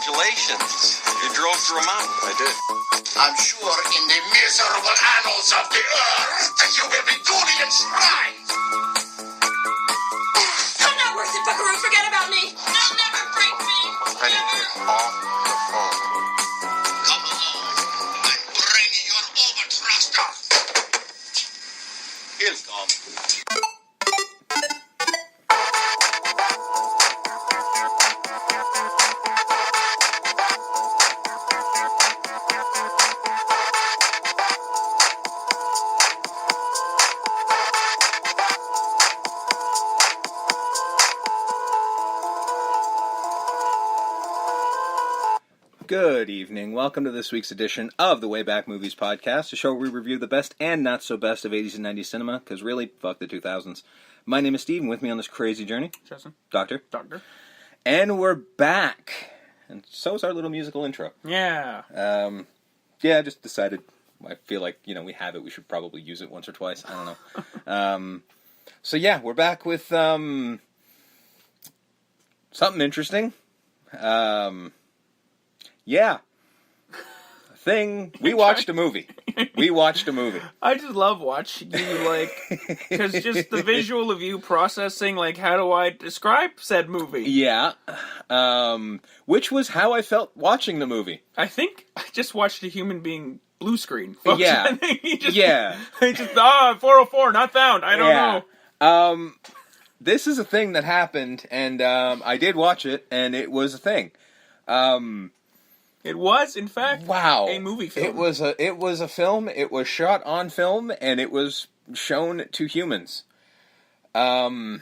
Congratulations. You drove through a mountain. I did. I'm sure in the miserable annals of the earth, you will be duly inscribed. I'm not worth it, Buckaroo. Forget about me. They'll never break me. Penny, you're off the phone. Come along. I'm bringing your overthruster. He'll come. Good evening. Welcome to this week's edition of the WayBack Movies Podcast, a show where we review the best and not so best of 80s and 90s cinema, because really, fuck the 2000s. My name is Steve, and with me on this crazy journey, Justin. Doctor. And we're back. And so is our little musical intro. Yeah. I just decided, I feel like, we have it, we should probably use it once or twice. I don't know. We're back with something interesting. We watched a movie. I just love watching you, because just the visual of you processing, how do I describe said movie? Yeah. Which was how I felt watching the movie. I think I just watched a human being blue screen. Yeah. He just 404, not found. I don't know. This is a thing that happened, and I did watch it, and it was a thing. It was, in fact, a movie film. It was a film. It was shot on film, and it was shown to humans. And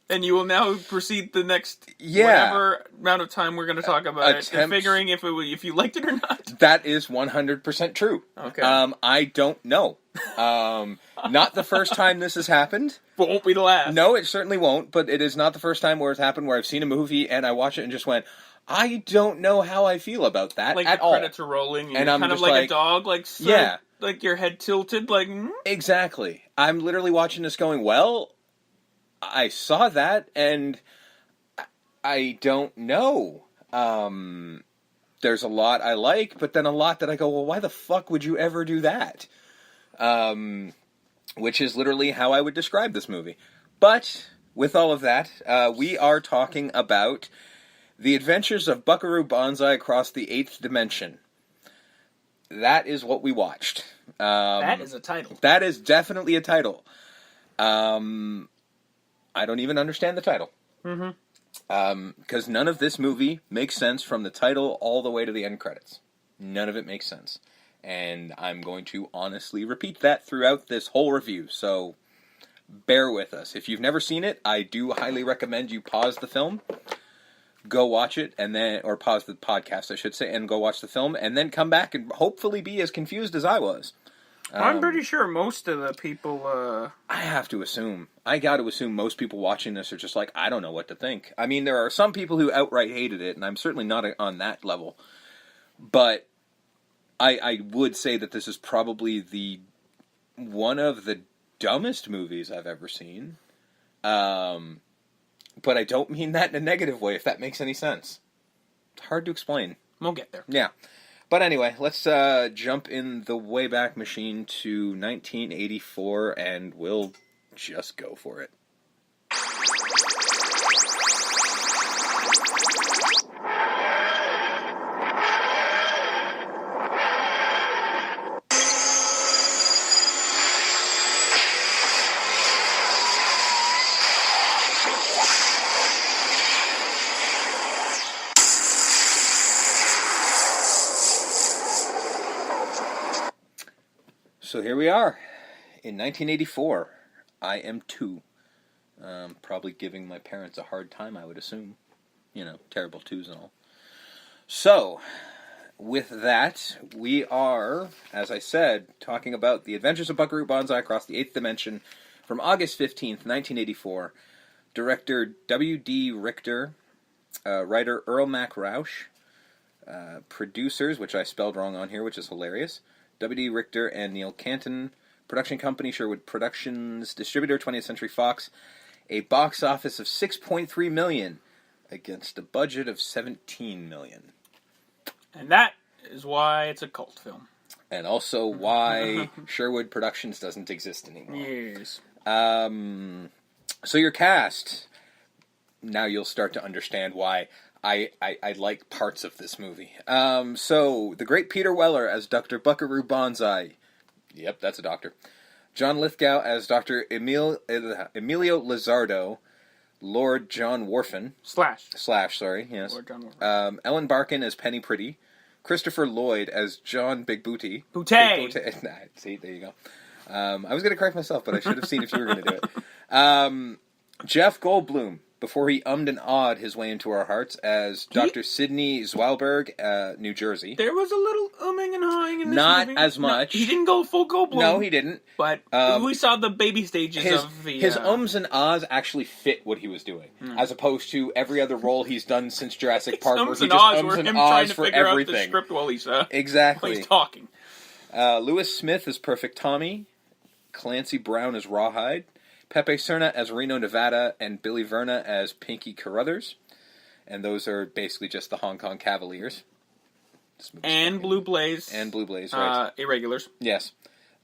you will now proceed the next whatever amount of time we're going to talk about it, and figuring if you liked it or not. That is 100% true. Okay. I don't know. Not the first time this has happened. Won't be the last. No, it certainly won't, but it is not the first time where it's happened where I've seen a movie and I watch it and just went, I don't know how I feel about that at all. Like the credits are rolling, and I'm kind of just like a dog, like your head tilted, Exactly. I'm literally watching this going, well, I saw that, and I don't know. There's a lot I like, but then a lot that I go, well, why the fuck would you ever do that? Which is literally how I would describe this movie. But, with all of that, we are talking about The Adventures of Buckaroo Bonzai Across the Eighth Dimension. That is what we watched. That is a title. That is definitely a title. I don't even understand the title. Mm-hmm. Because none of this movie makes sense from the title all the way to the end credits. None of it makes sense. And I'm going to honestly repeat that throughout this whole review, so bear with us. If you've never seen it, I do highly recommend you pause the film, go watch it, or pause the podcast, I should say, and go watch the film, and then come back and hopefully be as confused as I was. I'm pretty sure most of the people, I have to assume. I got to assume most people watching this are just like, I don't know what to think. I mean, there are some people who outright hated it, and I'm certainly not on that level. But I would say that this is probably one of the dumbest movies I've ever seen. But I don't mean that in a negative way, if that makes any sense. It's hard to explain. We'll get there. Yeah. But anyway, let's jump in the Wayback Machine to 1984, and we'll just go for it. So here we are, in 1984. I am 2. Probably giving my parents a hard time, I would assume. Terrible 2s and all. So, with that, we are, as I said, talking about The Adventures of Buckaroo Bonzai Across the Eighth Dimension from August 15th, 1984. Director W.D. Richter, writer Earl Mac Rausch, producers, which I spelled wrong on here, which is hilarious, W.D. Richter and Neil Canton. Production company, Sherwood Productions. Distributor, 20th Century Fox. A box office of $6.3 million. against a budget of $17 million. And that is why it's a cult film. And also why Sherwood Productions doesn't exist anymore. Yes. So your cast. Now you'll start to understand why I like parts of this movie. So, the great Peter Weller as Dr. Buckaroo Bonzai. Yep, that's a doctor. John Lithgow as Dr. Emilio Lizardo. Lord John Wharfen. Slash, sorry, yes. Lord John Wharfen. Ellen Barkin as Penny Pretty. Christopher Lloyd as John Big Booty. Booty! Nah, see, there you go. I was going to correct myself, but I should have seen if you were going to do it. Jeff Goldblum, before he ummed and awed his way into our hearts, as Dr. Sidney Zweiberg, New Jersey. There was a little umming and hawing in this Not movie. as much. No, he didn't go full Goldblum. No, he didn't. But we saw the baby stages of the... His ums and ahs actually fit what he was doing, as opposed to every other role he's done since Jurassic Park, where he just ums and ahs for everything. Out the script while he's, exactly. While he's talking. Lewis Smith as Perfect Tommy, Clancy Brown as Rawhide, Pepe Cerna as Reno, Nevada, and Billy Verna as Pinky Carruthers. And those are basically just the Hong Kong Cavaliers. And Blue Blaze. Right. Irregulars. Yes.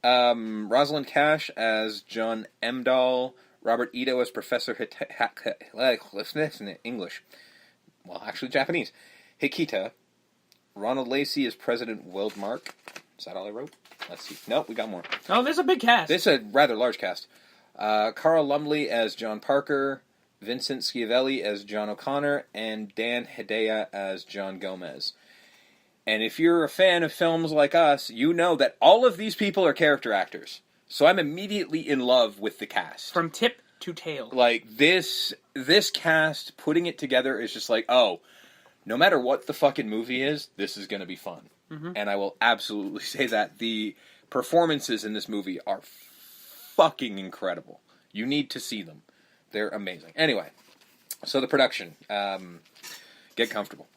Rosalind Cash as John Emdahl, Robert Ito as Professor English. Well, actually Japanese. Hikita. Ronald Lacey as President Wildmark. Is that all I wrote? Let's see. Nope, we got more. Oh, there's a big cast. This is a rather large cast. Carl Lumley as John Parker, Vincent Schiavelli as John O'Connor, and Dan Hedaya as John Gomez. And if you're a fan of films like us, you know that all of these people are character actors. So I'm immediately in love with the cast. From tip to tail. Like, this cast, putting it together is just like, oh, no matter what the fucking movie is, this is going to be fun. Mm-hmm. And I will absolutely say that the performances in this movie are fucking incredible. You need to see them. They're amazing. Anyway, so the production. Get comfortable.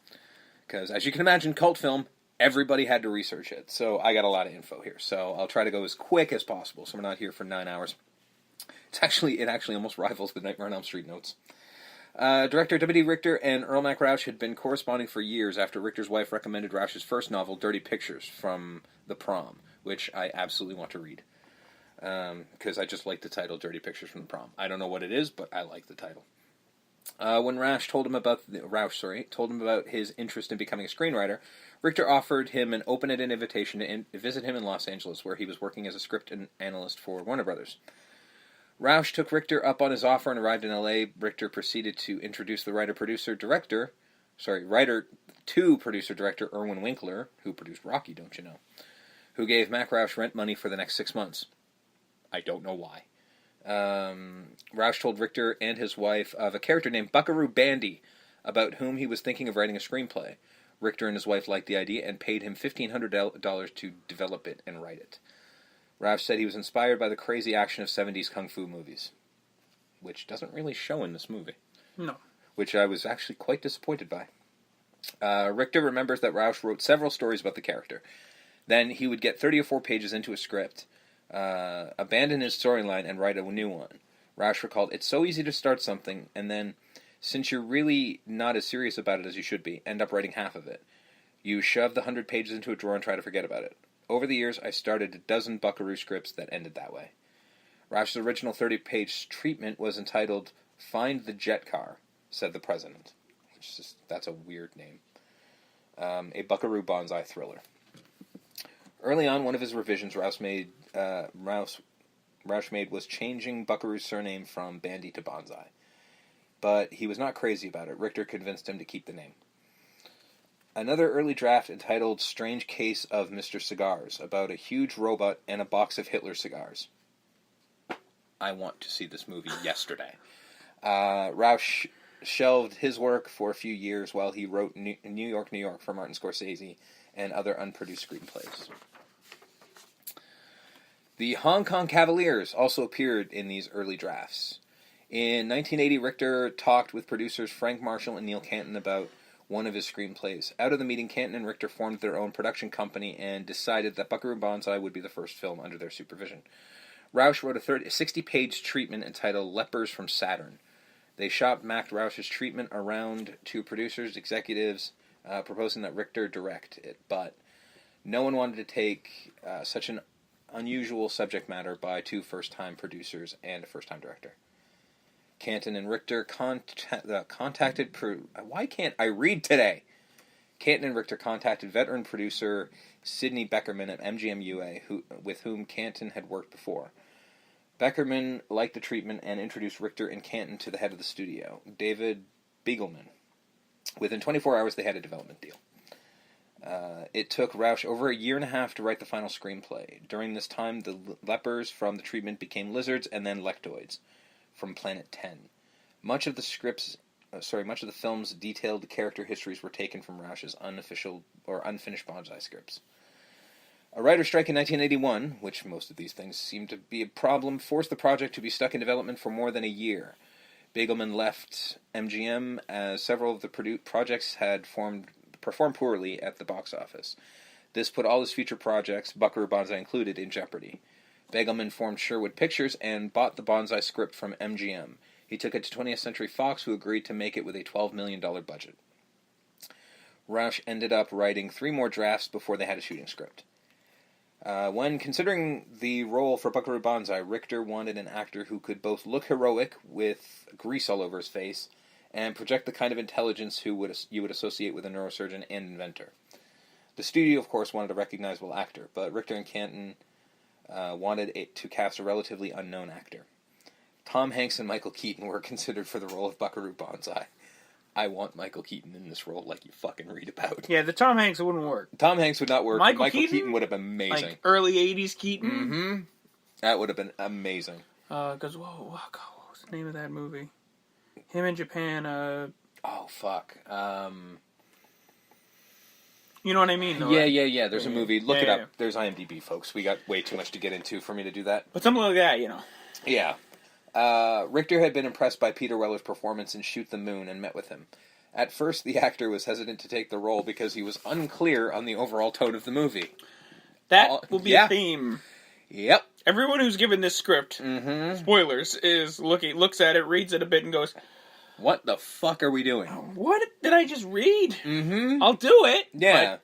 Because as you can imagine, cult film, everybody had to research it. So I got a lot of info here. So I'll try to go as quick as possible so we're not here for 9 hours. It actually almost rivals the Nightmare on Elm Street notes. Director W.D. Richter and Earl Mac Rauch had been corresponding for years after Richter's wife recommended Rauch's first novel, Dirty Pictures, from The Prom, which I absolutely want to read. Because I just like the title, Dirty Pictures from the Prom. I don't know what it is, but I like the title. When Rauch told him about his interest in becoming a screenwriter, Richter offered him an open-ended invitation to visit him in Los Angeles, where he was working as a script analyst for Warner Brothers. Rauch took Richter up on his offer and arrived in L.A. Richter proceeded to introduce the writer to producer-director Irwin Winkler, who produced Rocky, don't you know, who gave Mac Rauch rent money for the next 6 months. I don't know why. Rauch told Richter and his wife of a character named Buckaroo Bandy, about whom he was thinking of writing a screenplay. Richter and his wife liked the idea and paid him $1,500 to develop it and write it. Rauch said he was inspired by the crazy action of 70s kung fu movies, which doesn't really show in this movie. No. Which I was actually quite disappointed by. Richter remembers that Rauch wrote several stories about the character. Then he would get 30 or 4 pages into a script, abandon his storyline, and write a new one. Rauch recalled, "It's so easy to start something, and then, since you're really not as serious about it as you should be, end up writing half of it. You shove the 100 pages into a drawer and try to forget about it. Over the years, I started a dozen Buckaroo scripts that ended that way." Rauch's original 30-page treatment was entitled "Find the Jet Car," said the president. That's a weird name. A Buckaroo Bonzai thriller. Early on, one of his revisions Rauch made was changing Buckaroo's surname from Bandy to Bonzai. But he was not crazy about it. Richter convinced him to keep the name. Another early draft entitled "Strange Case of Mr. Cigars," about a huge robot and a box of Hitler cigars. I want to see this movie yesterday. Rauch shelved his work for a few years while he wrote New York for Martin Scorsese and other unproduced screenplays. The Hong Kong Cavaliers also appeared in these early drafts. In 1980, Richter talked with producers Frank Marshall and Neil Canton about one of his screenplays. Out of the meeting, Canton and Richter formed their own production company and decided that Buckaroo Bonzai would be the first film under their supervision. Rauch wrote a 60-page treatment entitled "Lepers from Saturn." They shopped Mac Roush's treatment around to producers, executives, proposing that Richter direct it, but no one wanted to take such an unusual subject matter by two first-time producers and a first-time director. Canton and Richter contacted... Why can't I read today? Canton and Richter contacted veteran producer Sidney Beckerman at MGM UA, with whom Canton had worked before. Beckerman liked the treatment and introduced Richter and Canton to the head of the studio, David Begelman. Within 24 hours, they had a development deal. It took Roush over a year and a half to write the final screenplay. During this time, the lepers from the treatment became lizards and then lectoids from Planet 10. Much of the film's detailed character histories were taken from Roush's unofficial or unfinished Bonzai scripts. A writer's strike in 1981, which most of these things seem to be a problem, forced the project to be stuck in development for more than a year. Begelman left MGM as several of the projects had performed poorly at the box office. This put all his future projects, Buckaroo Bonzai included, in jeopardy. Begelman formed Sherwood Pictures and bought the Bonzai script from MGM. He took it to 20th Century Fox, who agreed to make it with a $12 million budget. Roush ended up writing 3 more drafts before they had a shooting script. When considering the role for Buckaroo Bonzai, Richter wanted an actor who could both look heroic, with grease all over his face, and project the kind of intelligence you would associate with a neurosurgeon and inventor. The studio, of course, wanted a recognizable actor, but Richter and Canton wanted it to cast a relatively unknown actor. Tom Hanks and Michael Keaton were considered for the role of Buckaroo Bonzai. I want Michael Keaton in this role like you fucking read about. Yeah, the Tom Hanks wouldn't work. Tom Hanks would not work. Michael Keaton would have been amazing. Like early 80s Keaton? Mm-hmm. That would have been amazing. Because, what was the name of that movie? Him in Japan, Oh, fuck. You know what I mean, though, Yeah, right? yeah. There's a movie. Look it up. Yeah. There's IMDb, folks. We got way too much to get into for me to do that. But something like that, Yeah. Richter had been impressed by Peter Weller's performance in Shoot the Moon and met with him. At first, the actor was hesitant to take the role because he was unclear on the overall tone of the movie. That will be a theme. Yep. Everyone who's given this script, spoilers, looks at it, reads it a bit, and goes, "What the fuck are we doing? What did I just read? Mm-hmm. I'll do it." Yeah.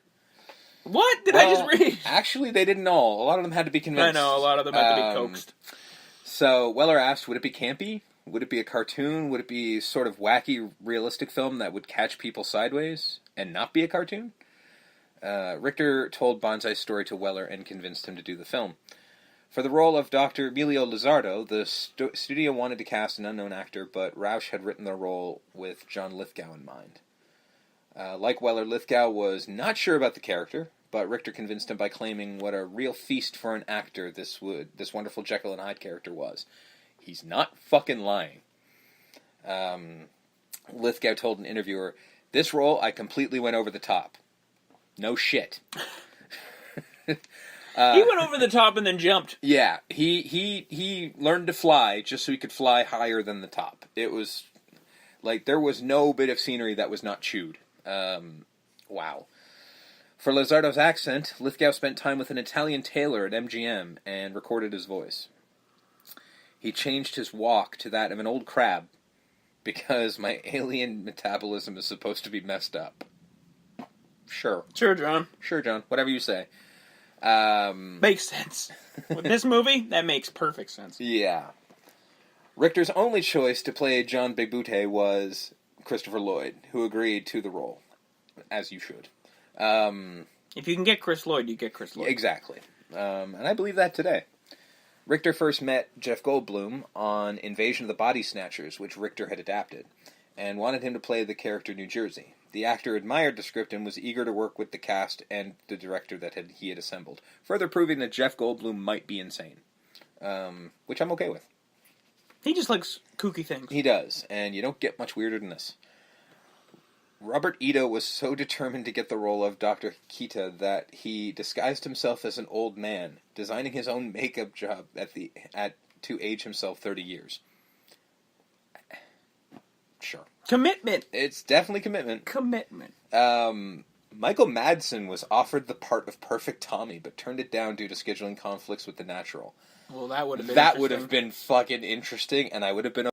What did I just read? Actually, they didn't all. A lot of them had to be convinced. I know, a lot of them had to be coaxed. So Weller asked, would it be campy? Would it be a cartoon? Would it be sort of wacky, realistic film that would catch people sideways and not be a cartoon? Richter told Bonzai's story to Weller and convinced him to do the film. For the role of Dr. Emilio Lizardo, the studio wanted to cast an unknown actor, but Roush had written the role with John Lithgow in mind. Like Weller, Lithgow was not sure about the character, but Richter convinced him by claiming what a real feast for an actor this wonderful Jekyll and Hyde character was. He's not fucking lying. Lithgow told an interviewer, "This role, I completely went over the top. No shit." He went over the top and then jumped. Yeah, he learned to fly just so he could fly higher than the top. It was like there was no bit of scenery that was not chewed. Wow. For Lizardo's accent, Lithgow spent time with an Italian tailor at MGM and recorded his voice. He changed his walk to that of an old crab because my alien metabolism is supposed to be messed up. Sure. Sure, John. Sure, John. Whatever you say. Makes sense. With this movie, that makes perfect sense. Yeah. Richter's only choice to play John Big Butte was Christopher Lloyd, who agreed to the role. As you should. If you can get Chris Lloyd, you get Chris Lloyd. Exactly. And I believe that today. Richter first met Jeff Goldblum on Invasion of the Body Snatchers, which Richter had adapted, and wanted him to play the character New Jersey. The actor admired the script and was eager to work with the cast and the director that he had assembled, further proving that Jeff Goldblum might be insane, which I'm okay with. He just likes kooky things. He does, and you don't get much weirder than this. Robert Ito was so determined to get the role of Dr. Kita that he disguised himself as an old man, designing his own makeup job to age himself 30 years. Sure. Commitment. It's definitely commitment. Commitment. Michael Madsen was offered the part of Perfect Tommy, but turned it down due to scheduling conflicts with The Natural. Well, that would have been That would have been fucking interesting, and I would have been